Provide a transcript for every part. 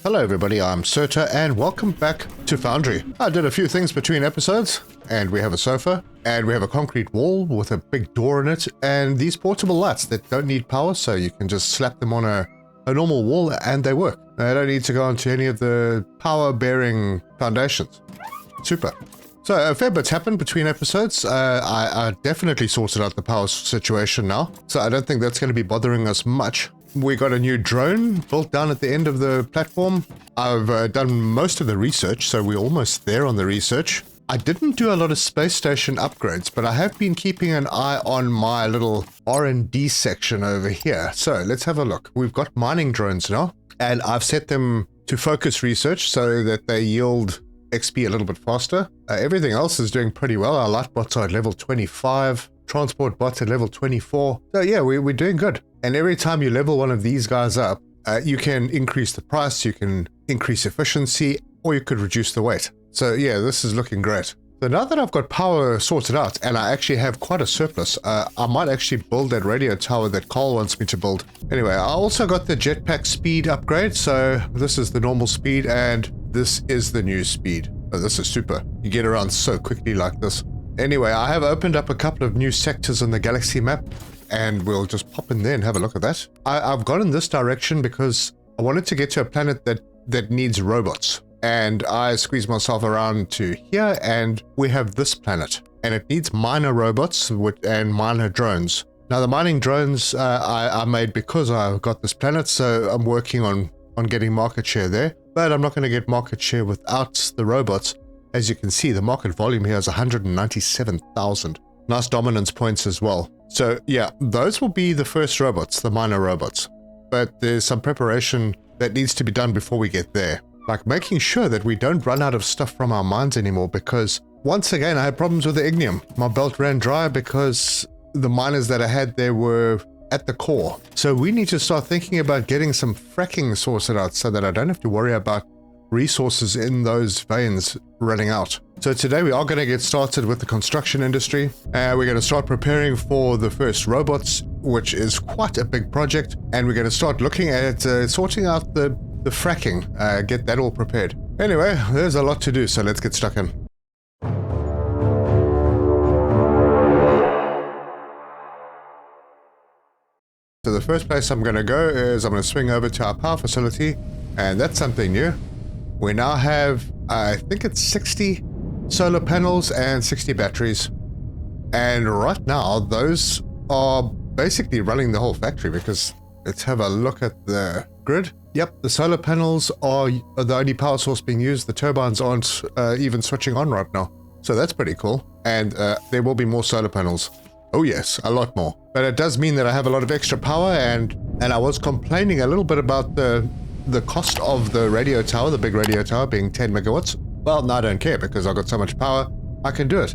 Hello everybody, I'm Serta and welcome back to Foundry. I did a few things between episodes, and we have a sofa, and we have a concrete wall with a big door in it, and these portable lights that don't need power, so you can just slap them on a normal wall and they work. They don't need to go onto any of the power-bearing foundations. Super. So a fair bit's happened between episodes. I definitely sorted out the power situation now, so I don't think that's going to be bothering us much. We got a new drone built down at the end of the platform. I've done most of the research, so we're almost there on the research. I didn't do a lot of space station upgrades, but I have been keeping an eye on my little R&D section over here. So let's have a look. We've got mining drones now, and I've set them to focus research so that they yield XP a little bit faster. Everything else is doing pretty well. Our light bots are at level 25. Transport bots at level 24. So yeah, we're doing good. And every time you level one of these guys up, you can increase the price, you can increase efficiency, or you could reduce the weight. So yeah, this is looking great. So now that I've got power sorted out, and I actually have quite a surplus, I might actually build that radio tower that Carl wants me to build. Anyway, I also got the jetpack speed upgrade. So this is the normal speed, and this is the new speed. Oh, this is super. You get around so quickly like this. Anyway, I have opened up a couple of new sectors on the galaxy map, and we'll just pop in there and have a look at that. I've gone in this direction because I wanted to get to a planet that needs robots. And I squeezed myself around to here, and we have this planet. And it needs miner robots and miner drones. Now, the mining drones I made because I got this planet, so I'm working on getting market share there. But I'm not going to get market share without the robots. As you can see, the market volume here is 197,000. Nice dominance points as well. So yeah, those will be the first robots, the miner robots. But there's some preparation that needs to be done before we get there. Like making sure that we don't run out of stuff from our mines anymore, because once again, I had problems with the ignium. My belt ran dry because the miners that I had there were at the core. So we need to start thinking about getting some fracking sorted out so that I don't have to worry about resources in those veins running out. So today we are going to get started with the construction industry. We're going to start preparing for the first robots, which is quite a big project. And we're going to start looking at sorting out the fracking, get that all prepared. Anyway, there's a lot to do, so let's get stuck in. So the first place I'm going to go is I'm going to swing over to our power facility, and that's something new. We now have, I think it's 60 solar panels and 60 batteries. And right now, those are basically running the whole factory, because let's have a look at the grid. Yep, the solar panels are the only power source being used. The turbines aren't even switching on right now. So that's pretty cool. And there will be more solar panels. Oh yes, a lot more. But it does mean that I have a lot of extra power, and I was complaining a little bit about the cost of the radio tower, the big radio tower being 10 megawatts. Well, now I don't care because I've got so much power, I can do it.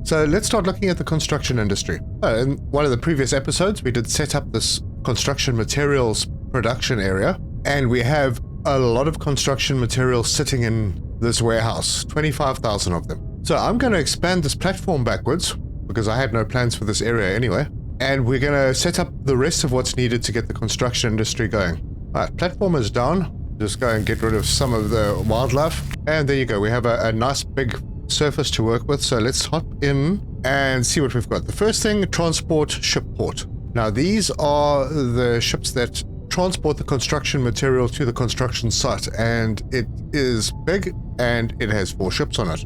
So let's start looking at the construction industry. In one of the previous episodes, we did set up this construction materials production area, and we have a lot of construction materials sitting in this warehouse, 25,000 of them. So I'm going to expand this platform backwards because I had no plans for this area anyway. And we're going to set up the rest of what's needed to get the construction industry going. Alright, platform is down. Just go and get rid of some of the wildlife. And there you go. We have a nice big surface to work with. So let's hop in and see what we've got. The first thing, transport ship port. Now these are the ships that transport the construction material to the construction site. And it is big, and it has 4 ships on it.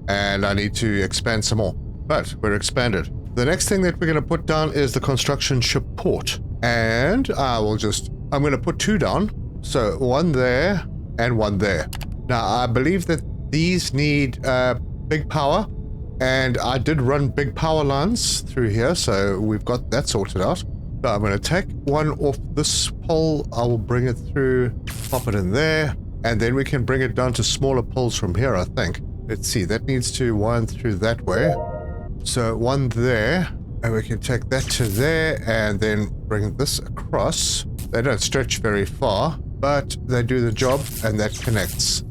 And I need to expand some more. But we're expanded. The next thing that we're going to put down is the construction ship port. And I'm going to put 2 down. So 1 there and 1 there. Now, I believe that these need big power. And I did run big power lines through here. So we've got that sorted out. So I'm going to take one off this pole. I will bring it through, pop it in there. And then we can bring it down to smaller poles from here, I think. Let's see. That needs to wind through that way. So 1 there. And we can take that to there and then bring this across. They don't stretch very far, but they do the job, and that connects.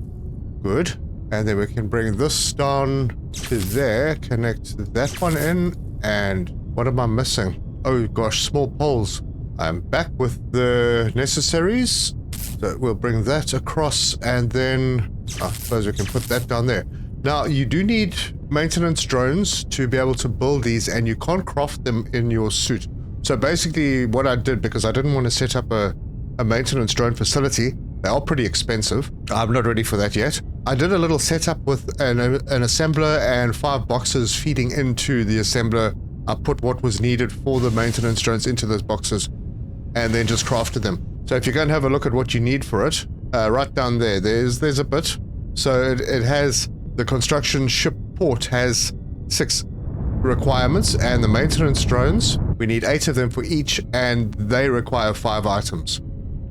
Good. And then we can bring this down to there, connect that one in, and what am I missing? Oh gosh, small poles. I'm back with the necessaries. So we'll bring that across, and then I suppose we can put that down there. Now, you do need maintenance drones to be able to build these, and you can't craft them in your suit. So basically what I did, because I didn't want to set up a maintenance drone facility, they are pretty expensive. I'm not ready for that yet. I did a little setup with an assembler and 5 boxes feeding into the assembler. I put what was needed for the maintenance drones into those boxes and then just crafted them. So if you go and have a look at what you need for it, right down there, there's a bit. So it has the construction ship port has 6 requirements, and the maintenance drones, we need 8 of them for each, and they require 5 items,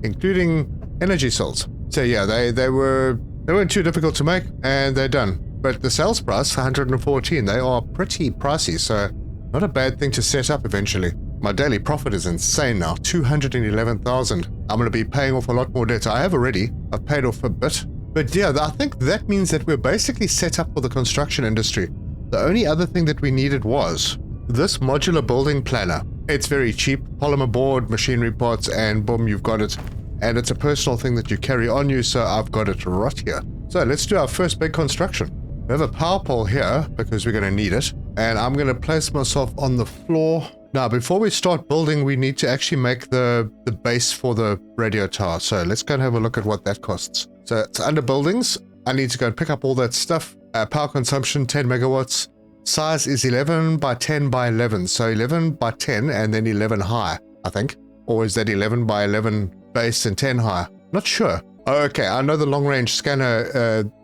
including energy cells. So yeah, they weren't too difficult to make, and they're done. But the sales price, 114, they are pretty pricey, so not a bad thing to set up eventually. My daily profit is insane now, 211,000. I'm going to be paying off a lot more debt. I have already. I've paid off a bit. But yeah, I think that means that we're basically set up for the construction industry. The only other thing that we needed was this modular building planner. It's very cheap, polymer board, machinery parts, and boom, you've got it. And it's a personal thing that you carry on you, so I've got it right here. So let's do our first big construction. We have a power pole here because we're going to need it. And I'm going to place myself on the floor. Now, before we start building, we need to actually make the base for the radio tower. So let's go and have a look at what that costs. So it's under buildings. I need to go and pick up all that stuff. Power consumption, 10 megawatts. Size is 11 by 10 by 11. So 11 by 10 and then 11 high, I think. Or is that 11 by 11 base and 10 high? Not sure. Oh, okay, I know the long range scanner,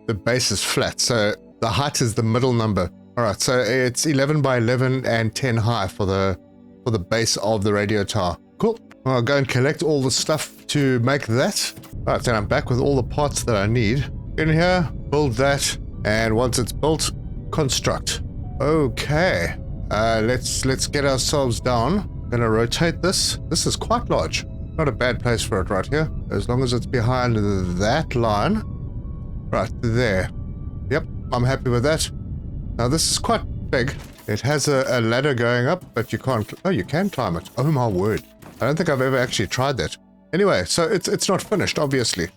the base is flat. So the height is the middle number. All right, so it's 11 by 11 and 10 high for the base of the radio tower. Cool. I'll go and collect all the stuff to make that. All right, then I'm back with all the parts that I need. In here, build that, and once it's built, construct. Okay, let's get ourselves down. Gonna rotate this. This is quite large. Not a bad place for it right here, as long as it's behind that line. Right there. Yep, I'm happy with that. Now this is quite big. It has a ladder going up, but you can't. Oh, you can climb it. Oh my word! I don't think I've ever actually tried that. Anyway, so it's not finished, obviously.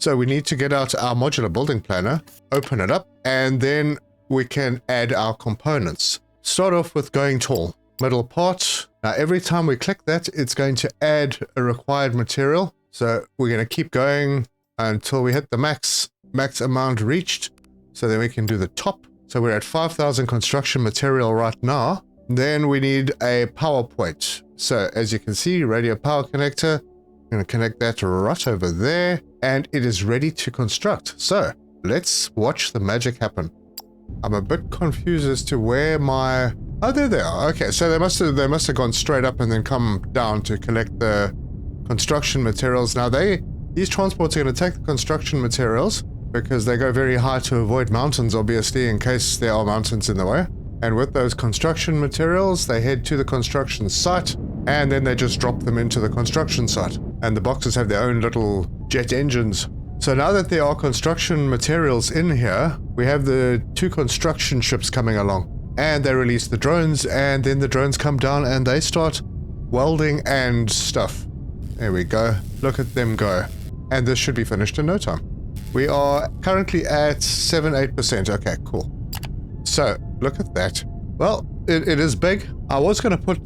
So we need to get out our modular building planner, open it up, and then we can add our components. Start off with going tall. Middle part. Now every time we click that, it's going to add a required material. So we're going to keep going until we hit the max amount reached. So then we can do the top. So we're at 5,000 construction material right now. Then we need a power point. So as you can see, radio power connector. I'm going to connect that right over there. And it is ready to construct. So let's watch the magic happen. I'm a bit confused as to where my... Oh, there they are. Okay, so they must have gone straight up and then come down to collect the construction materials. Now these transports are going to take the construction materials because they go very high to avoid mountains, obviously, in case there are mountains in the way. And with those construction materials, they head to the construction site, and then they just drop them into the construction site. And the boxes have their own little jet engines. So now that there are construction materials in here, we have the 2 construction ships coming along. And they release the drones, and then the drones come down and they start welding and stuff. There we go. Look at them go. And this should be finished in no time. We are currently at 7-8%. Okay, cool. So, look at that. Well, it is big. I was going to put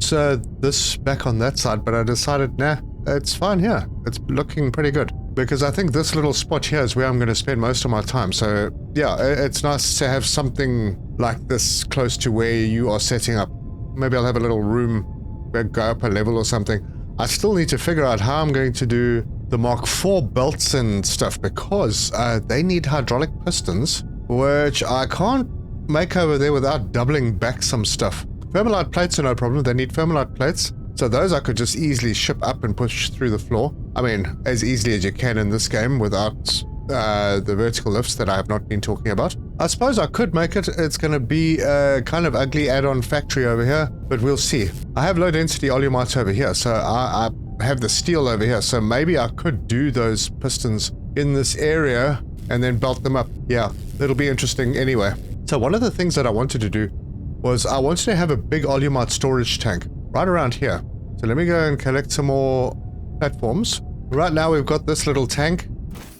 this back on that side, but I decided, nah, it's fine here. It's looking pretty good. Because I think this little spot here is where I'm going to spend most of my time. So, yeah, it's nice to have something like this close to where you are setting up. Maybe I'll have a little room, go up a level or something. I still need to figure out how I'm going to do the Mark IV belts and stuff, because they need hydraulic pistons, which I can't make over there without doubling back some stuff. Thermalite plates are no problem. They need thermalite plates. So those I could just easily ship up and push through the floor. I mean, as easily as you can in this game without the vertical lifts that I have not been talking about. I suppose I could make it. It's going to be a kind of ugly add-on factory over here, but we'll see. I have low density olumite over here, so I have the steel over here, so maybe I could do those pistons in this area and then belt them up. Yeah, it'll be interesting anyway. So one of the things that I wanted to do was I wanted to have a big olumite storage tank right around here. So let me go and collect some more platforms. right now we've got this little tank,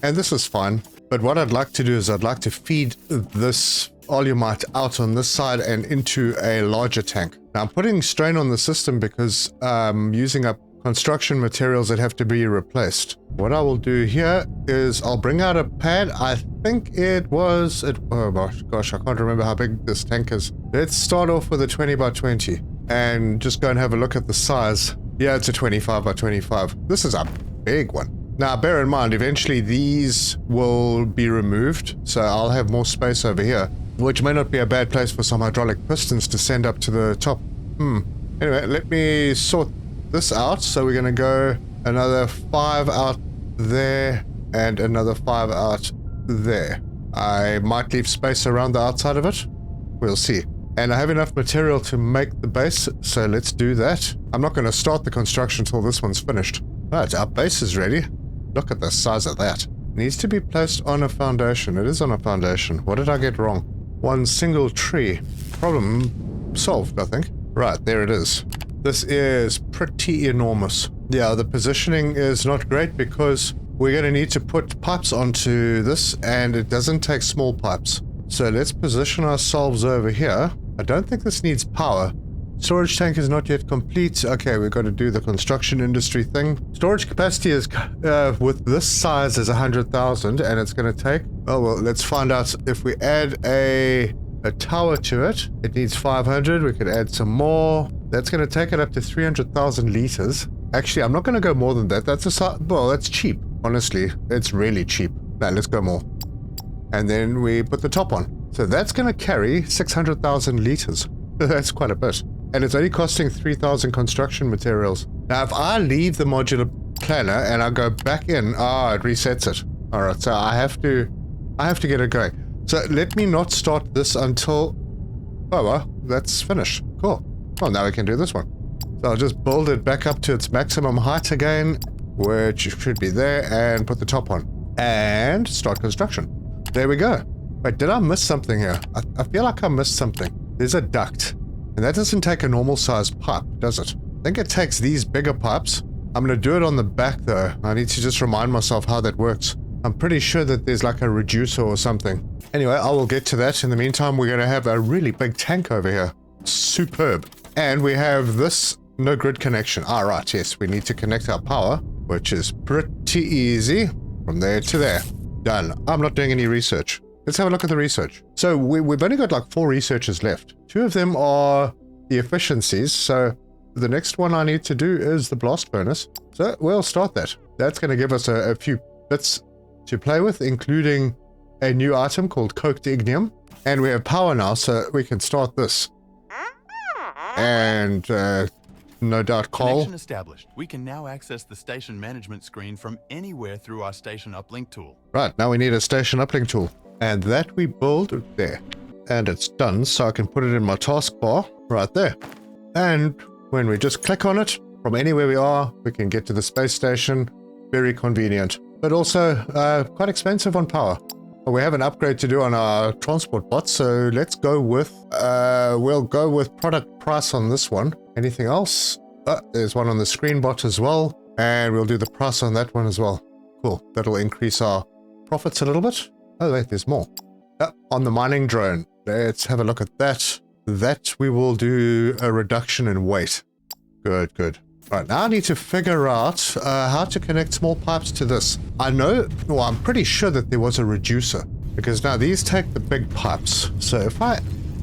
and this is fine. But what I'd like to do is I'd like to feed this olumite out on this side and into a larger tank. Now I'm putting strain on the system because I'm using up construction materials that have to be replaced. What I will do here is I'll bring out a pad. I think oh gosh, I can't remember how big this tank is. Let's start off with a 20 by 20 and just go and have a look at the size. Yeah, it's a 25 by 25. This is a big one. Now, bear in mind, eventually these will be removed, so I'll have more space over here, which may not be a bad place for some hydraulic pistons to send up to the top. Anyway, let me sort this out. So we're going to go another 5 out there and another 5 out there. I might leave space around the outside of it. We'll see. And I have enough material to make the base, so let's do that. I'm not going to start the construction until this one's finished. Right, our base is ready. Look at the size of that. It needs to be placed on a foundation. It is on a foundation. What did I get wrong? One single tree. Problem solved, I think. Right, there it is. This is pretty enormous. Yeah, the positioning is not great because we're going to need to put pipes onto this, and it doesn't take small pipes. So let's position ourselves over here. I don't think this needs power. Storage tank is not yet complete. Okay, we've got to do the construction industry thing. Storage capacity is with this size is 100,000, and it's going to take... Oh, well, let's find out if we add a tower to it. It needs 500. We could add some more. That's going to take it up to 300,000 liters. Actually, I'm not going to go more than that. Well, that's cheap. Honestly, it's really cheap. Now, let's go more. And then we put the top on. So that's going to carry 600,000 liters. That's quite a bit. And it's only costing 3,000 construction materials. Now, if I leave the modular planner and I go back in, it resets it. All right, so I have to get it going. So let me not start this until... Oh, well, that's finished. Cool. Well, now we can do this one. So I'll just build it back up to its maximum height again, which should be there, and put the top on. And start construction. There we go. Wait, did I miss something here? I feel like I missed something. There's a duct. And that doesn't take a normal sized pipe, does it? I think it takes these bigger pipes. I'm going to do it on the back though. I need to just remind myself how that works. I'm pretty sure that there's like a reducer or something. Anyway, I will get to that. In the meantime, we're going to have a really big tank over here. Superb. And we have this no grid connection. All right, yes, we need to connect our power, which is pretty easy. From there to there. Done. I'm not doing any research. Let's have a look at the research. So we've only got like 4 researchers left. 2 of them are the efficiencies. So the next one I need to do is the blast furnace. So we'll start that. That's going to give us a few bits to play with, including a new item called coked ignium. And we have power now, so we can start this. And no doubt coal. Connection established. We can now access the station management screen from anywhere through our station uplink tool. Right, now we need a station uplink tool. And that we build there. And it's done, so I can put it in my taskbar right there. And when we just click on it, from anywhere we are, we can get to the space station. Very convenient. But also quite expensive on power. We have an upgrade to do on our transport bot, so let's go with, we'll go with product price on this one. Anything else? There's one on the screen bot as well. And we'll do the price on that one as well. Cool, that'll increase our profits a little bit. Oh wait, there's more. On the mining drone, let's have a look at that. That we will do a reduction in weight. Good, good. Right, now I need to figure out how to connect small pipes to this. I know, well, I'm pretty sure that there was a reducer, because now these take the big pipes. So if I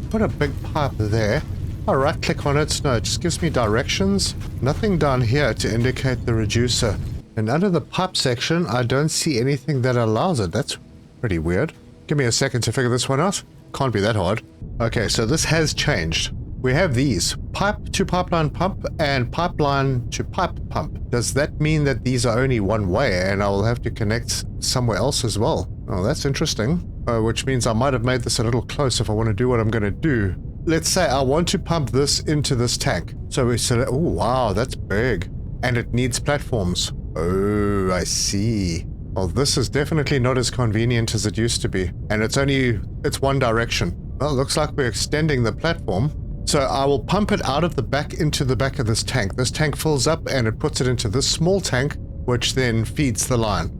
put a big pipe there, I right click on it, no, it just gives me directions. Nothing down here to indicate the reducer. And under the pipe section, I don't see anything that allows it. That's pretty weird. Give me a second to figure this one out. Can't be that hard. Okay, so this has changed. We have these, pipe to pipeline pump and pipeline to pipe pump. Does that mean that these are only one way and I will have to connect somewhere else as well? Oh, that's interesting. Which means I might have made this a little close if I want to do what I'm going to do. Let's say I want to pump this into this tank. So we select, oh wow, that's big. And it needs platforms. Oh, I see. Well, this is definitely not as convenient as it used to be. And it's one direction. Well, it looks like we're extending the platform. So I will pump it out of the back into the back of this tank. This tank fills up and it puts it into this small tank, which then feeds the line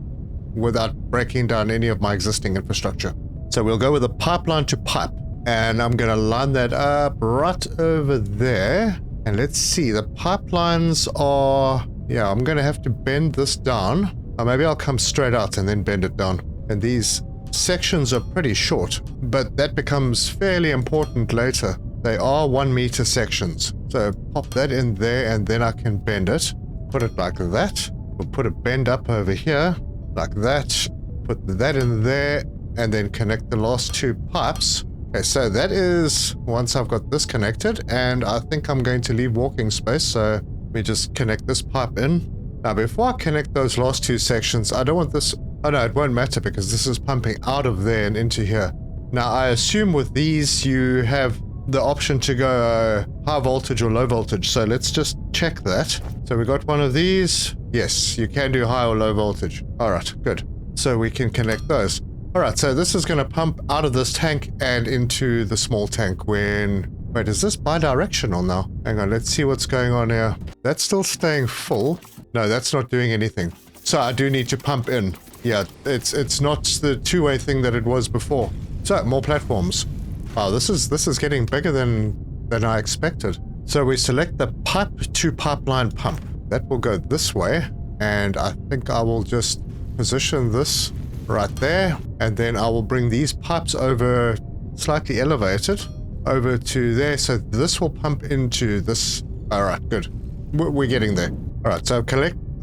without breaking down any of my existing infrastructure. So we'll go with a pipeline to pipe, and I'm going to line that up right over there. And let's see, the pipelines are, yeah, I'm going to have to bend this down. Or maybe I'll come straight out and then bend it down. And these sections are pretty short, but that becomes fairly important later. They are 1 meter sections. So pop that in there and then I can bend it. Put it like that. We'll put a bend up over here like that. Put that in there and then connect the last 2 pipes. Okay, so that is once I've got this connected, and I think I'm going to leave walking space. So let me just connect this pipe in. Now, before I connect those last 2 sections, I don't want this. Oh no, it won't matter because this is pumping out of there and into here. Now, I assume with these you have the option to go high voltage or low voltage. So let's just check that. So we got one of these. Yes, you can do high or low voltage. All right, good. So we can connect those. All right, so this is going to pump out of this tank and into the small tank when... Wait, is this bi-directional now? Hang on, let's see what's going on here. That's still staying full. No, that's not doing anything. So I do need to pump in. Yeah, it's not the two-way thing that it was before. So, more platforms. Wow, this is getting bigger than I expected. So we select the pipe to pipeline pump. That will go this way. And I think I will just position this right there, and then I will bring these pipes over, slightly elevated, over to there, so this will pump into this. All right, good. We're getting there. All right, so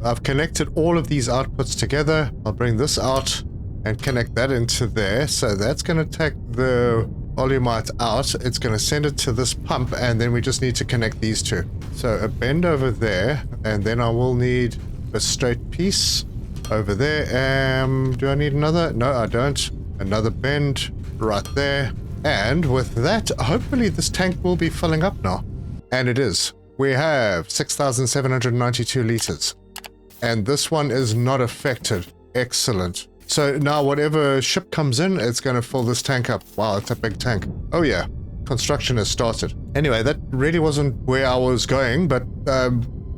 I've connected all of these outputs together. I'll bring this out and connect that into there. So that's going to take the volumite out. It's going to send it to this pump, and then we just need to connect these 2. So a bend over there, and then I will need a straight piece over there. Do I need another? No, I don't. Another bend right there. And with that, hopefully this tank will be filling up now. And it is. We have 6,792 liters. And this one is not affected. Excellent. So now whatever ship comes in, it's going to fill this tank up. Wow, it's a big tank. Oh yeah, construction has started. Anyway, that really wasn't where I was going, but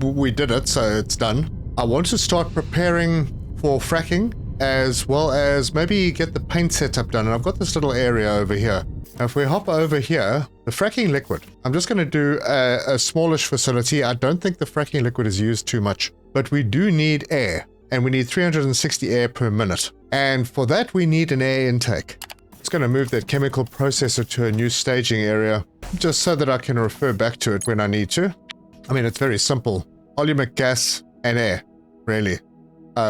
we did it, so it's done. I want to start preparing for fracking, as well as maybe get the paint setup done. And I've got this little area over here. Now, if we hop over here, the fracking liquid, I'm just going to do a smallish facility. I don't think the fracking liquid is used too much, but we do need air, and we need 360 air per minute. And for that, we need an air intake. It's going to move that chemical processor to a new staging area, just so that I can refer back to it when I need to. I mean, it's very simple. Volumic gas and air, really.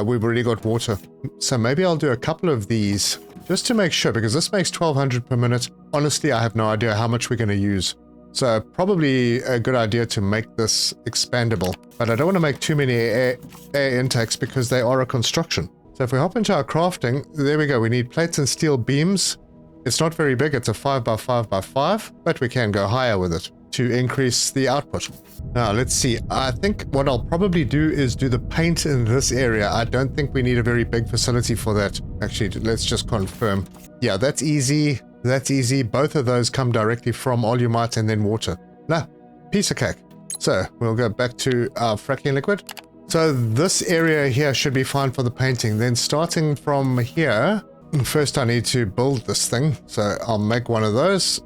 We've already got water. So maybe I'll do a couple of these just to make sure, because this makes 1200 per minute. Honestly, I have no idea how much we're going to use. So probably a good idea to make this expandable. But I don't want to make too many air intakes because they are a construction. So if we hop into our crafting, there we go. We need plates and steel beams. It's not very big. It's a 5x5x5, but we can go higher with it to increase the output. Now, let's see. I think what I'll probably do is do the paint in this area. I don't think we need a very big facility for that. Actually, let's just confirm. Yeah, that's easy. That's easy. Both of those come directly from Olumite and then water. Nah, piece of cake. So we'll go back to our fracking liquid. So this area here should be fine for the painting. Then starting from here, first I need to build this thing. So I'll make one of those.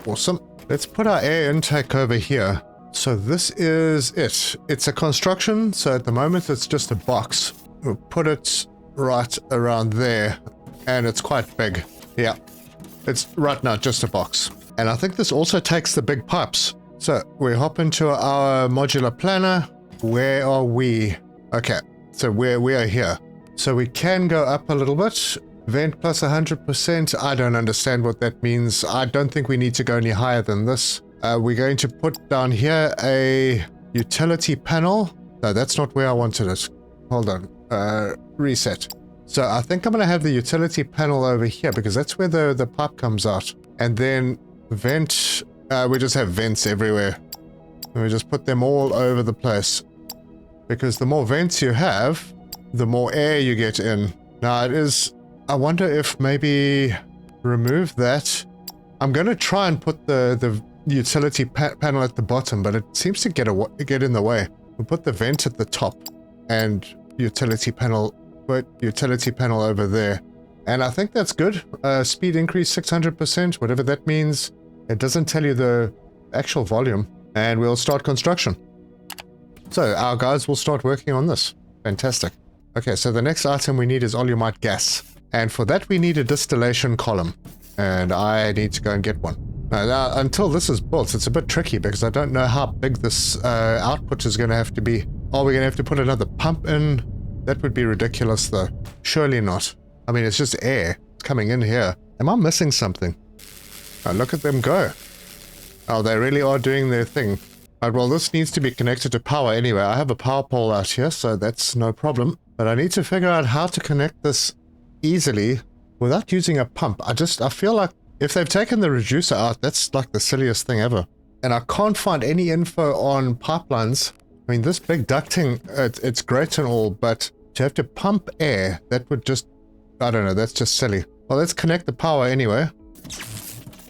Awesome. Let's put our air intake over here. So this is it. It's a construction. So at the moment it's just a box. We'll put it right around there. And it's quite big. Yeah. It's right now just a box. And I think this also takes the big pipes. So we hop into our modular planner. Where are we? Okay. So we are here. So we can go up a little bit. Vent plus 100%. I don't understand what that means. I don't think we need to go any higher than this. We're going to put down here a utility panel. No, that's not where I wanted it. Hold on. Reset. So I think I'm going to have the utility panel over here because that's where the pipe comes out. And then vent. We just have vents everywhere. And we just put them all over the place. Because the more vents you have, the more air you get in. Now it is... I wonder if maybe remove that. I'm going to try and put the utility panel at the bottom, but it seems to get in the way. We'll put the vent at the top and utility panel, over there. And I think that's good. Speed increase 600%, whatever that means. It doesn't tell you the actual volume. And we'll start construction. So our guys will start working on this. Fantastic. Okay, so the next item we need is oleumite gas. And for that we need a distillation column. And I need to go and get one. Now, until this is built, it's a bit tricky because I don't know how big this output is going to have to be. Are we going to have to put another pump in? That would be ridiculous though. Surely not. I mean, it's just air coming in here. Am I missing something? Oh, look at them go. Oh, they really are doing their thing. Right, well, this needs to be connected to power anyway. I have a power pole out here, so that's no problem. But I need to figure out how to connect this easily without using a pump. I feel like if they've taken the reducer out, that's like the silliest thing ever. And I can't find any info on pipelines. I mean, this big ducting, it's great and all, but to have to pump air, that would just, I don't know, that's just silly. Well, let's connect the power anyway.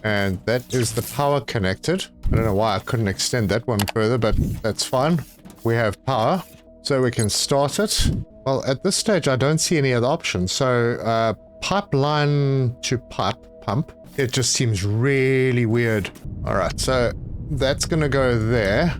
And that is the power connected. I don't know why I couldn't extend that one further, but that's fine. We have power, so we can start it. Well, at this stage, I don't see any other options. So, pipeline to pump. It just seems really weird. All right, so that's going to go there.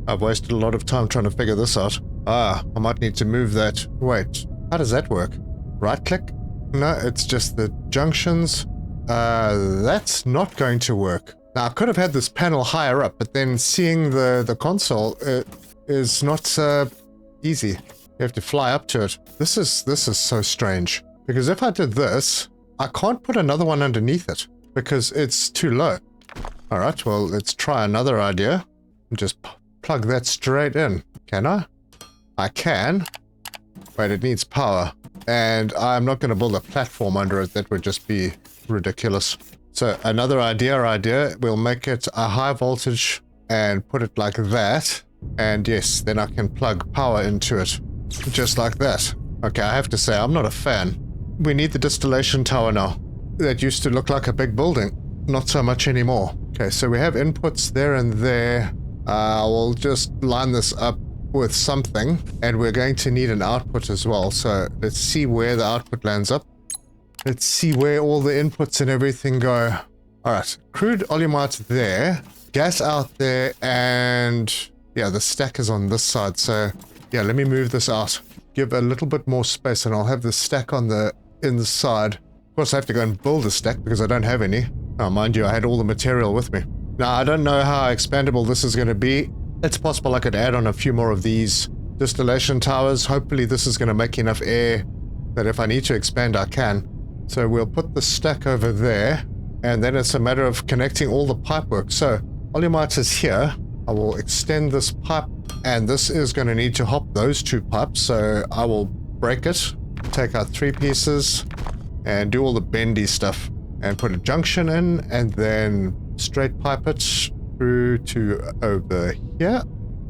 I've wasted a lot of time trying to figure this out. I might need to move that. Wait, how does that work? Right click? No, it's just the junctions. That's not going to work. Now, I could have had this panel higher up, but then seeing the console is not easy. You have to fly up to it. This is so strange. Because if I did this, I can't put another one underneath it because it's too low. All right, well, let's try another idea. Just plug that straight in. Can I? I can. Wait, it needs power. And I'm not going to build a platform under it. That would just be ridiculous. So another idea, we'll make it a high voltage and put it like that. And yes, then I can plug power into it. Just like that. Okay, I have to say, I'm not a fan. We need the distillation tower now. That used to look like a big building. Not so much anymore. Okay, so we have inputs there and there. We'll just line this up with something. And we're going to need an output as well. So let's see where the output lands up. Let's see where all the inputs and everything go. Alright, crude oleumite there. Gas out there. And yeah, the stack is on this side. So yeah, let me move this out. Give a little bit more space and I'll have the stack on the side. Of course, I have to go and build a stack because I don't have any. Oh, mind you, I had all the material with me. Now, I don't know how expandable this is going to be. It's possible I could add on a few more of these distillation towers. Hopefully, this is going to make enough air that if I need to expand, I can. So we'll put the stack over there. And then it's a matter of connecting all the pipework. So, oleumite is here. I will extend this pipe. And this is going to need to hop those two pipes. So I will break it. Take out 3 pieces. And do all the bendy stuff. And put a junction in. And then straight pipe it through to over here.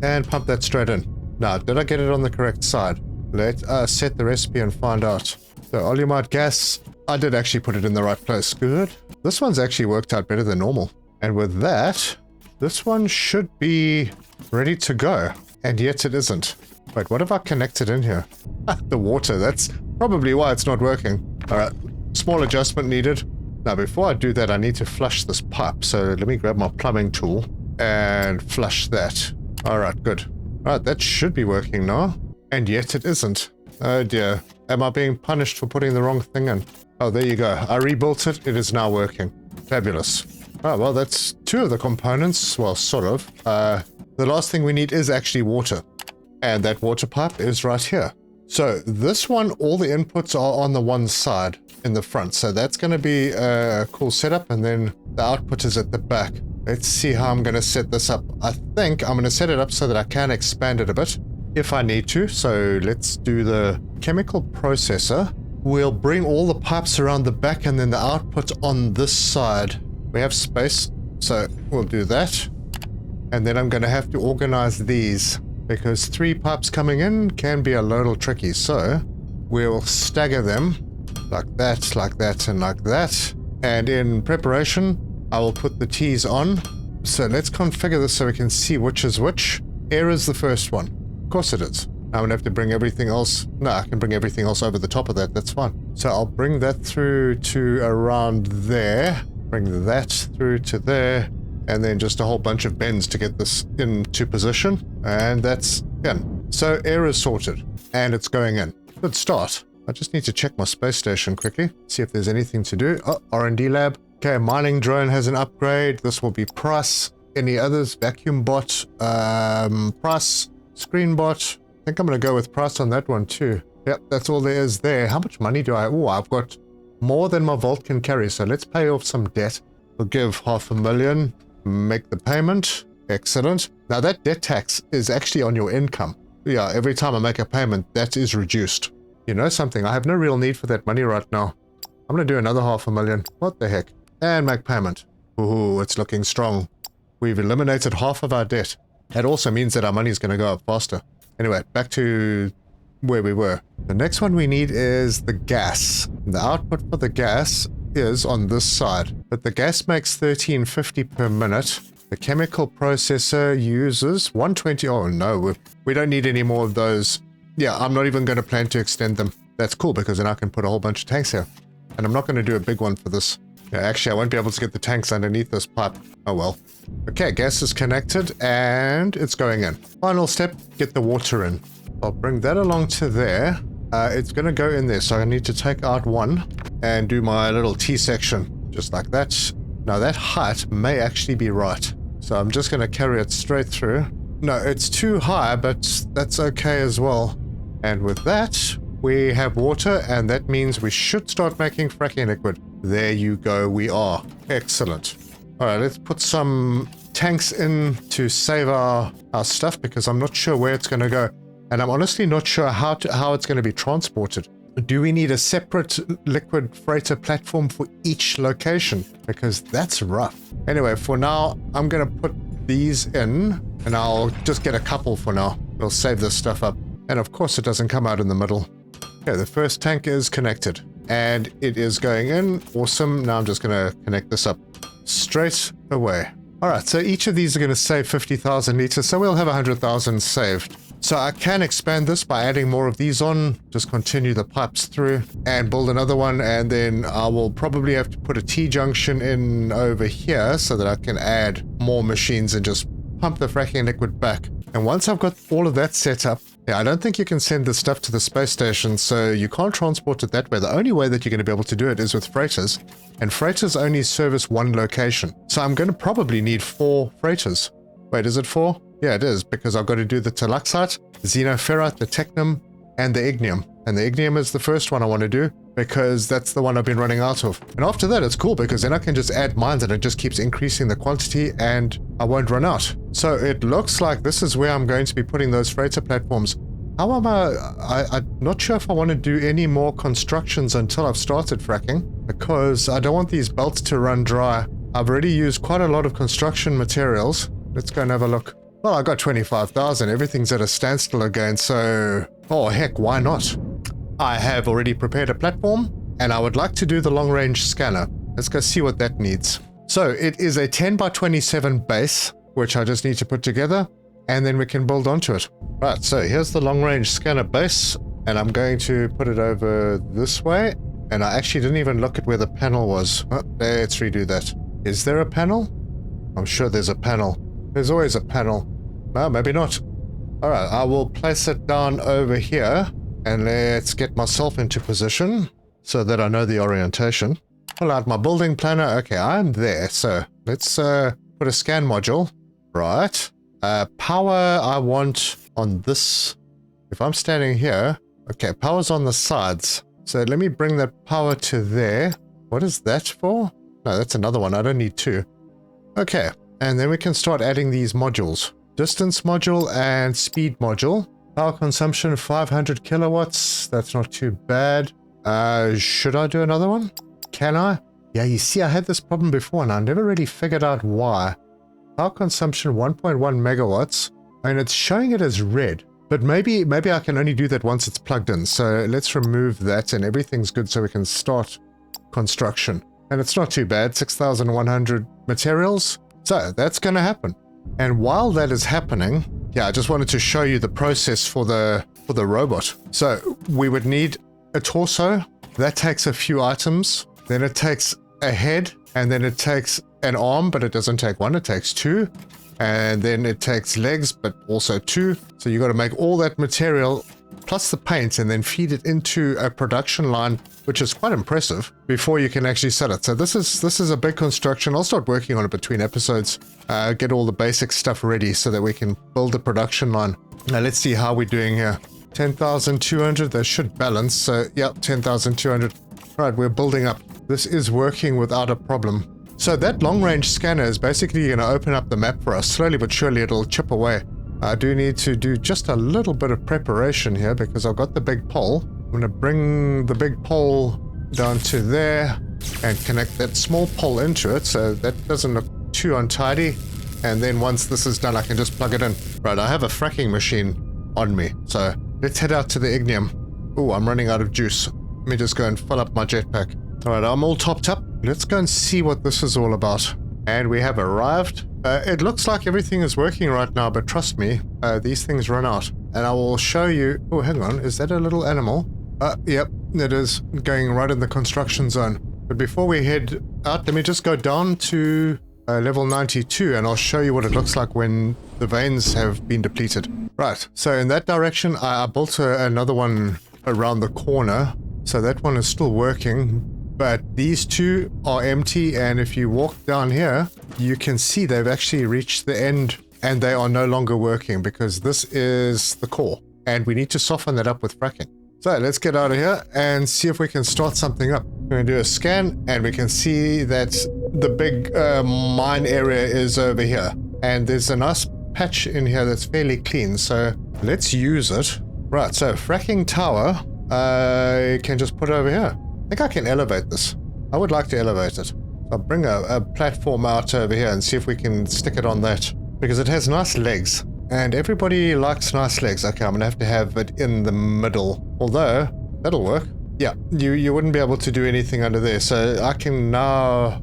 And pump that straight in. Now, did I get it on the correct side? Let's set the recipe and find out. So oleumite gas. I did actually put it in the right place. Good. This one's actually worked out better than normal. And with that, this one should be ready to go. And yet it isn't. Wait, what have I connected in here? The water. That's probably why it's not working. Alright, small adjustment needed. Now, before I do that, I need to flush this pipe. So let me grab my plumbing tool and flush that. Alright, good. Alright, that should be working now. And yet it isn't. Oh dear. Am I being punished for putting the wrong thing in? Oh, there you go. I rebuilt it. It is now working. Fabulous. Oh, well, that's 2 of the components. Well, sort of. The last thing we need is actually water. And that water pipe is right here. So this one, all the inputs are on the one side in the front. So that's going to be a cool setup. And then the output is at the back. Let's see how I'm going to set this up. I think I'm going to set it up so that I can expand it a bit if I need to. So let's do the chemical processor. We'll bring all the pipes around the back and then the output on this side. We have space, so we'll do that. And then I'm going to have to organize these because 3 pipes coming in can be a little tricky. So we'll stagger them like that, and like that. And in preparation, I will put the T's on. So let's configure this so we can see which is which. Air is the first one. Of course it is. I'm gonna have to bring everything else. No, I can bring everything else over the top of that. That's fine. So I'll bring that through to around there. Bring that through to there. And then just a whole bunch of bends to get this into position. And that's in. So air is sorted. And it's going in. Good start. I just need to check my space station quickly. See if there's anything to do. Oh, R&D lab. Okay, mining drone has an upgrade. This will be price. Any others? Vacuum bot. Price. Screen bot. I think I'm going to go with price on that one too. Yep, that's all there is there. How much money do I... Oh, I've got more than my vault can carry. So let's pay off some debt. We'll give 500,000. Make the payment. Excellent. Now that debt tax is actually on your income. Yeah, every time I make a payment, that is reduced. You know something? I have no real need for that money right now. I'm going to do another 500,000. What the heck? And make payment. Ooh, it's looking strong. We've eliminated half of our debt. That also means that our money is going to go up faster. Anyway, back to where we were. The next one we need is the gas. The output for the gas is on this side, but the gas makes 1350 per minute. The chemical processor uses 120. Oh no, we don't need any more of those. Yeah, I'm not even going to plan to extend them. That's cool because then I can put a whole bunch of tanks here. And I'm not going to do a big one for this. Yeah, actually, I won't be able to get the tanks underneath this pipe. Oh well. Okay, gas is connected and it's going in. Final step, get the water in. I'll bring that along to there. It's going to go in there, so I need to take out one and do my little T-section, just like that. Now that height may actually be right, so I'm just going to carry it straight through. No, it's too high, but that's okay as well. And with that, we have water, and that means we should start making fracking liquid. There you go, we are. Excellent. All right, let's put some tanks in to save our stuff, because I'm not sure where it's going to go. And I'm honestly not sure how it's going to be transported. Do we need a separate liquid freighter platform for each location? Because that's rough. Anyway, for now, I'm going to put these in, and I'll just get a couple for now. We'll save this stuff up. And of course, it doesn't come out in the middle. Okay, the first tank is connected, and it is going in. Awesome. Now I'm just going to connect this up straight away. All right, so each of these are going to save 50,000 liters, so we'll have 100,000 saved. So I can expand this by adding more of these on, just continue the pipes through and build another one, and then I will probably have to put a T-junction in over here so that I can add more machines and just pump the fracking liquid back. And once I've got all of that set up, yeah, I don't think you can send this stuff to the space station, so you can't transport it that way. The only way that you're going to be able to do it is with freighters, and freighters only service one location. So I'm going to probably need 4 freighters. Wait, is it 4? Yeah, it is, because I've got to do the telaxite, the xenoferrite, the technum, and the ignium. And the ignium is the first one I want to do, because that's the one I've been running out of. And after that, it's cool, because then I can just add mines and it just keeps increasing the quantity and I won't run out. So it looks like this is where I'm going to be putting those freighter platforms. How am I'm not sure if I want to do any more constructions until I've started fracking, because I don't want these belts to run dry. I've already used quite a lot of construction materials. Let's go and have a look. Well, I got 25,000. Everything's at a standstill again, so... Oh, heck, why not? I have already prepared a platform, and I would like to do the long-range scanner. Let's go see what that needs. So, it is a 10 by 27 base, which I just need to put together, and then we can build onto it. Right, so here's the long-range scanner base, and I'm going to put it over this way, and I actually didn't even look at where the panel was. Oh, let's redo that. Is there a panel? I'm sure there's a panel. There's always a panel. No, maybe not. Alright, I will place it down over here, and let's get myself into position so that I know the orientation. Pull out my building planner. Okay, I'm there, so let's put a scan module. Right. Power I want on this. If I'm standing here, okay, power's on the sides. So let me bring that power to there. What is that for? No, that's another one. I don't need 2. Okay, and then we can start adding these modules. Distance module and speed module. Power consumption 500 kilowatts. That's not too bad. Should I do another one? Can I? Yeah, you see, I had this problem before and I never really figured out why. Power consumption 1.1 megawatts, and it's showing it as red. But maybe I can only do that once it's plugged in. So let's remove that and everything's good so we can start construction. And it's not too bad, 6,100 materials. So that's going to happen. And while that is happening, yeah, I just wanted to show you the process for the for the robot. So we would need a torso. That takes a few items. Then it takes a head, and then it takes an arm, but it doesn't take one, it takes two. And then it takes legs, but also two. So you got to make all that material plus the paint and then feed it into a production line, which is quite impressive, before you can actually sell it. So this is a big construction. I'll start working on it between episodes, get all the basic stuff ready so that we can build a production line. Now let's see how we're doing here. 10,200, that should balance. So yeah, 10,200. Right, we're building up. This is working without a problem. So that long-range scanner is basically going to open up the map for us. Slowly but surely it'll chip away. I do need to do just a little bit of preparation here because I've got the big pole. I'm going to bring the big pole down to there and connect that small pole into it so that doesn't look too untidy. And then once this is done, I can just plug it in. Right, I have a fracking machine on me. So let's head out to the ignium. Oh, I'm running out of juice. Let me just go and fill up my jetpack. All right, I'm all topped up. Let's go and see what this is all about. And we have arrived. It looks like everything is working right now, but trust me, these things run out. And I will show you... Oh, hang on. Is that a little animal? Yep, it is going right in the construction zone. But before we head out, let me just go down to level 92, and I'll show you what it looks like when the veins have been depleted. Right, so in that direction, I built another one around the corner. So that one is still working. But these two are empty, and if you walk down here, you can see they've actually reached the end and they are no longer working because this is the core and we need to soften that up with fracking. So let's get out of here and see if we can start something up. We're going to do a scan and we can see that the big mine area is over here. And there's a nice patch in here that's fairly clean, so let's use it. Right, so fracking tower, I can just put over here. I think I can elevate this. I would like to elevate it. So I'll bring a platform out over here and see if we can stick it on that. Because it has nice legs. And everybody likes nice legs. Okay, I'm going to have it in the middle. Although, that'll work. Yeah, you wouldn't be able to do anything under there. So I can now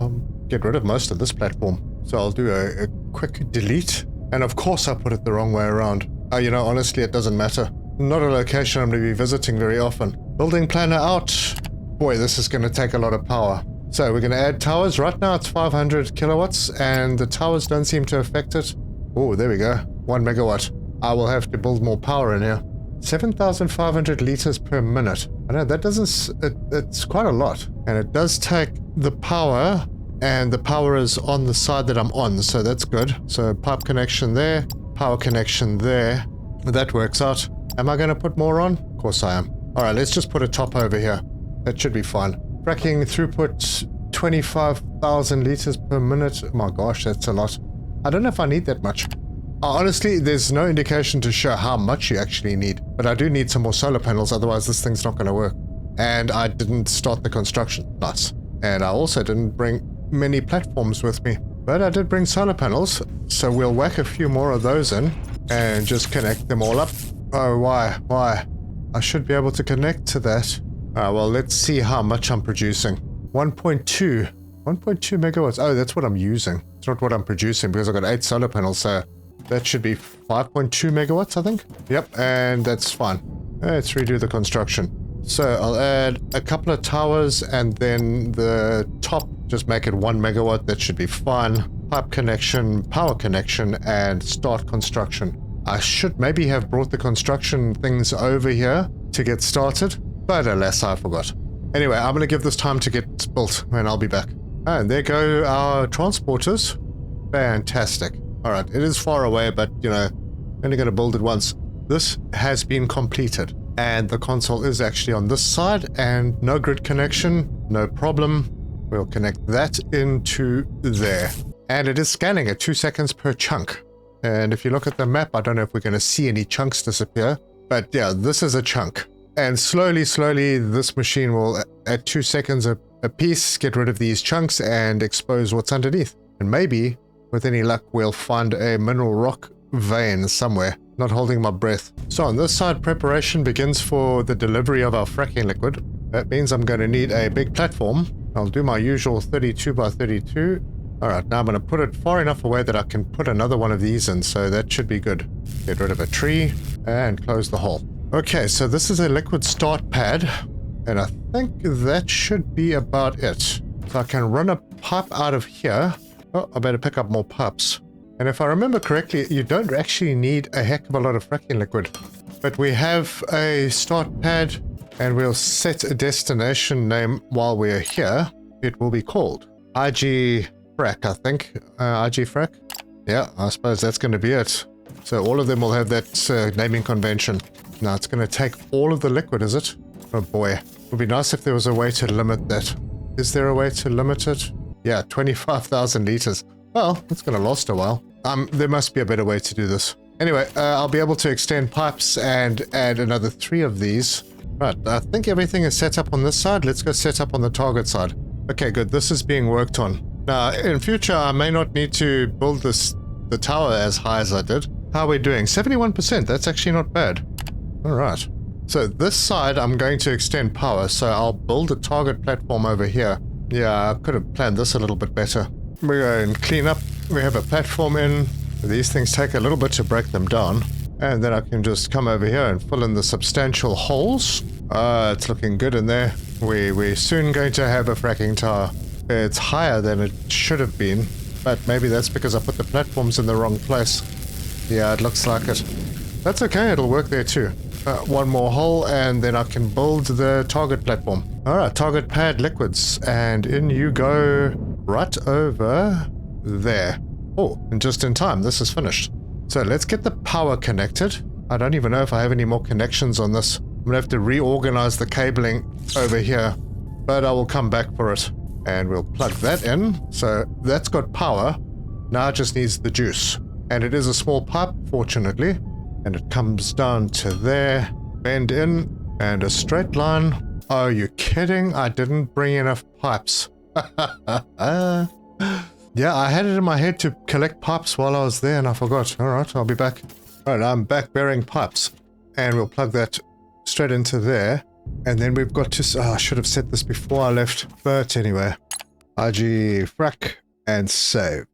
get rid of most of this platform. So I'll do a quick delete. And of course I put it the wrong way around. You know, honestly, it doesn't matter. Not a location I'm going to be visiting very often. Building planner out. Boy, this is going to take a lot of power. So we're going to add towers. Right now it's 500 kilowatts and the towers don't seem to affect it. Oh, there we go. 1 megawatt. I will have to build more power in here. 7,500 liters per minute. I know that doesn't... It's quite a lot. And it does take the power, and the power is on the side that I'm on, so that's good. So pipe connection there, power connection there. That works out. Am I going to put more on? Of course I am. All right, let's just put a top over here. That should be fine. Fracking throughput 25,000 liters per minute. Oh my gosh, that's a lot. I don't know if I need that much. Honestly, there's no indication to show how much you actually need. But I do need some more solar panels, otherwise this thing's not going to work. And I didn't start the construction. Nice. And I also didn't bring many platforms with me. But I did bring solar panels, so we'll whack a few more of those in and just connect them all up. Oh, why? Why? I should be able to connect to that. Well, let's see how much I'm producing. 1.2 megawatts. Oh, that's what I'm using. It's not what I'm producing because I've got 8 solar panels, so that should be 5.2 megawatts, I think. Yep, and that's fine. Let's redo the construction. So I'll add a couple of towers and then the top, just make it 1 megawatt. That should be fine. Pipe connection, power connection, and start construction. I should maybe have brought the construction things over here to get started. But alas, I forgot. Anyway, I'm going to give this time to get built, and I'll be back. And there go our transporters. Fantastic. All right, it is far away, but, you know, only going to build it once. This has been completed, and the console is actually on this side, and no grid connection, no problem. We'll connect that into there. And it is scanning at 2 seconds per chunk. And if you look at the map, I don't know if we're going to see any chunks disappear, but yeah, this is a chunk. And slowly, this machine will, at 2 seconds a piece, get rid of these chunks and expose what's underneath. And maybe, with any luck, we'll find a mineral rock vein somewhere. Not holding my breath. So on this side, preparation begins for the delivery of our fracking liquid. That means I'm going to need a big platform. I'll do my usual 32 by 32. Alright, now I'm going to put it far enough away that I can put another one of these in, so that should be good. Get rid of a tree and close the hole. Okay, so this is a liquid start pad, and I think that should be about it. So I can run a pipe out of here. Oh, I better pick up more pipes. And if I remember correctly, you don't actually need a heck of a lot of fracking liquid. But we have a start pad, and we'll set a destination name while we're here. It will be called IG Frack, I think. IG Frack? Yeah, I suppose that's going to be it. So all of them will have that naming convention. Now it's going to take all of the liquid, is it? Oh boy. It would be nice if there was a way to limit that. Is there a way to limit it? Yeah, 25,000 liters. Well, it's going to last a while. There must be a better way to do this. Anyway, I'll be able to extend pipes and add another 3 of these. Right, I think everything is set up on this side. Let's go set up on the target side. Okay, good. This is being worked on. Now, in future, I may not need to build the tower as high as I did. How are we doing? 71%. That's actually not bad. All right. So this side, I'm going to extend power. So I'll build a target platform over here. Yeah, I could have planned this a little bit better. We go and clean up. We have a platform in. These things take a little bit to break them down. And then I can just come over here and fill in the substantial holes. It's looking good in there. We're soon going to have a fracking tower. It's higher than it should have been. But maybe that's because I put the platforms in the wrong place. Yeah, it looks like it. That's okay, it'll work there too. One more hole and then I can build the target platform. Alright, target pad liquids. And in you go right over there. Oh, and just in time, this is finished. So let's get the power connected. I don't even know if I have any more connections on this. I'm gonna have to reorganize the cabling over here. But I will come back for it. And we'll plug that in. So that's got power. Now it just needs the juice. And it is a small pipe, fortunately. And it comes down to there. Bend in. And a straight line. Oh, you kidding? I didn't bring enough pipes. Yeah, I had it in my head to collect pipes while I was there and I forgot. Alright, I'll be back. Alright, I'm back bearing pipes. And we'll plug that straight into there. And then we've got to... Oh, I should have said this before I left. But anyway. IG frack and save.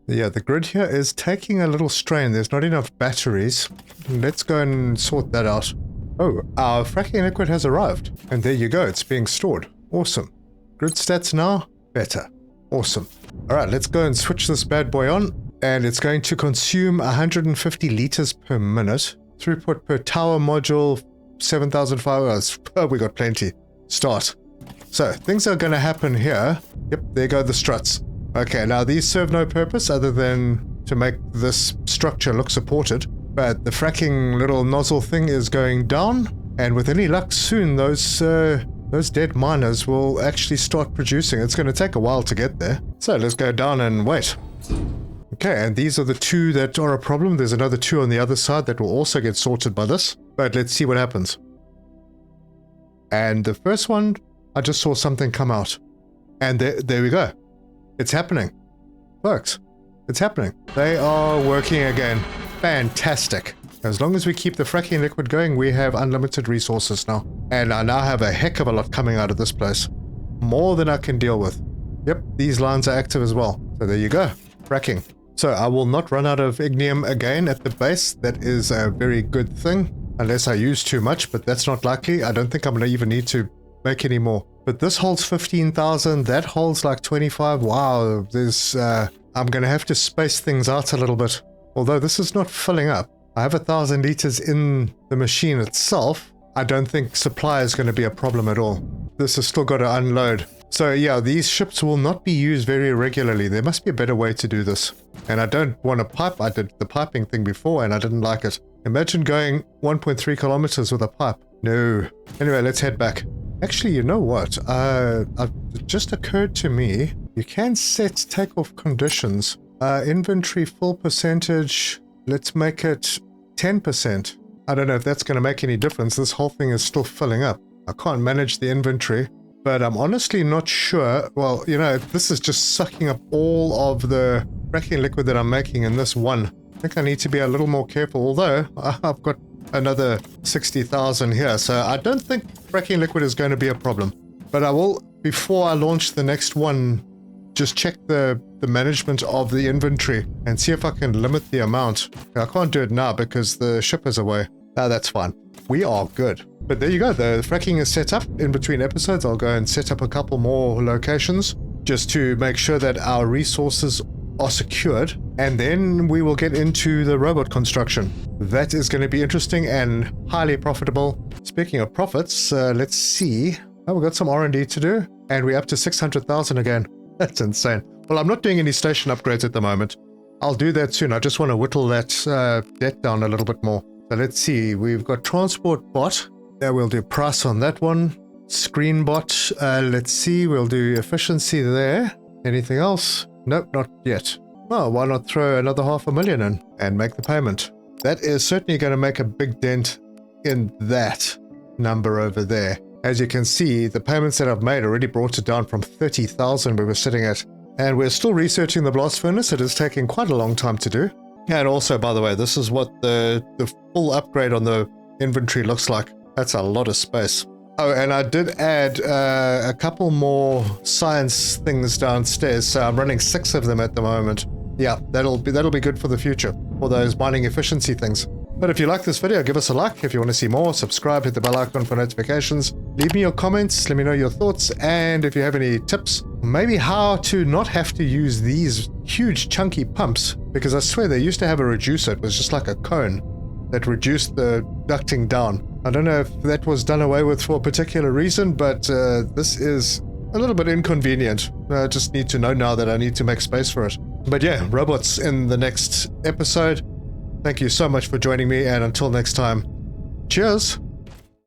Yeah, the grid here is taking a little strain. There's not enough batteries. Let's go and sort that out. Oh, our fracking liquid has arrived. And there you go, it's being stored. Awesome. Grid stats now? Better. Awesome. Alright, let's go and switch this bad boy on. And it's going to consume 150 liters per minute. Throughput per tower module, 7,500. Oh, we got plenty. Start. So, things are going to happen here. Yep, there go the struts. Okay, now these serve no purpose other than to make this structure look supported. But the fracking little nozzle thing is going down. And with any luck soon, those dead miners will actually start producing. It's going to take a while to get there. So let's go down and wait. Okay, and these are the 2 that are a problem. There's another 2 on the other side that will also get sorted by this. But let's see what happens. And the first one, I just saw something come out. And there we go. It's happening. Folks, it's happening. They are working again. Fantastic. As long as we keep the fracking liquid going, we have unlimited resources now. And I now have a heck of a lot coming out of this place. More than I can deal with. Yep, these lines are active as well. So there you go. Fracking. So I will not run out of ignium again at the base. That is a very good thing. Unless I use too much, but that's not likely. I don't think I'm going to even need to make any more. But this holds 15,000. That holds like 25. Wow, there's... I'm going to have to space things out a little bit. Although this is not filling up. I have 1,000 liters in the machine itself. I don't think supply is going to be a problem at all. This has still got to unload. So yeah, these ships will not be used very regularly. There must be a better way to do this. And I don't want to pipe. I did the piping thing before and I didn't like it. Imagine going 1.3 kilometers with a pipe. No. Anyway, let's head back. Actually, you know what? It just occurred to me, you can set takeoff conditions. Inventory full percentage, let's make it 10%. I don't know if that's going to make any difference. This whole thing is still filling up. I can't manage the inventory, but I'm honestly not sure. Well, you know, this is just sucking up all of the fracking liquid that I'm making in this one. I think I need to be a little more careful, although I've got another 60,000 here, so I don't think fracking liquid is going to be a problem. But I will, before I launch the next one, just check the management of the inventory and see if I can limit the amount. I can't do it now because the ship is away. That's fine. we are good. But there you go, the fracking is set up. In between episodes, I'll go and set up a couple more locations just to make sure that our resources are secured, and then we will get into the robot construction. That is going to be interesting and highly profitable. Speaking of profits, let's see. Oh, we've got some R&D to do, and we're up to 600,000 again. That's insane. Well, I'm not doing any station upgrades at the moment. I'll do that soon. I just want to whittle that debt down a little bit more. So let's see. We've got transport bot. Yeah, we'll do price on that one. Screen bot. Let's see. We'll do efficiency there. Anything else? Nope, not yet. Well, why not throw another 500,000 in and make the payment? That is certainly going to make a big dent in that number over there. As you can see, the payments that I've made already brought it down from 30,000 we were sitting at. And we're still researching the blast furnace. It is taking quite a long time to do. And also, by the way, this is what the full upgrade on the inventory looks like. That's a lot of space. Oh, and I did add a couple more science things downstairs, so I'm running 6 of them at the moment. Yeah, that'll be good for the future, for those mining efficiency things. But if you like this video, give us a like. If you want to see more, subscribe, hit the bell icon for notifications. Leave me your comments, let me know your thoughts, and if you have any tips, maybe how to not have to use these huge chunky pumps, because I swear they used to have a reducer. It was just like a cone that reduced the ducting down. I don't know if that was done away with for a particular reason, but this is a little bit inconvenient. I just need to know now that I need to make space for it. But yeah, robots in the next episode. Thank you so much for joining me, and until next time, cheers!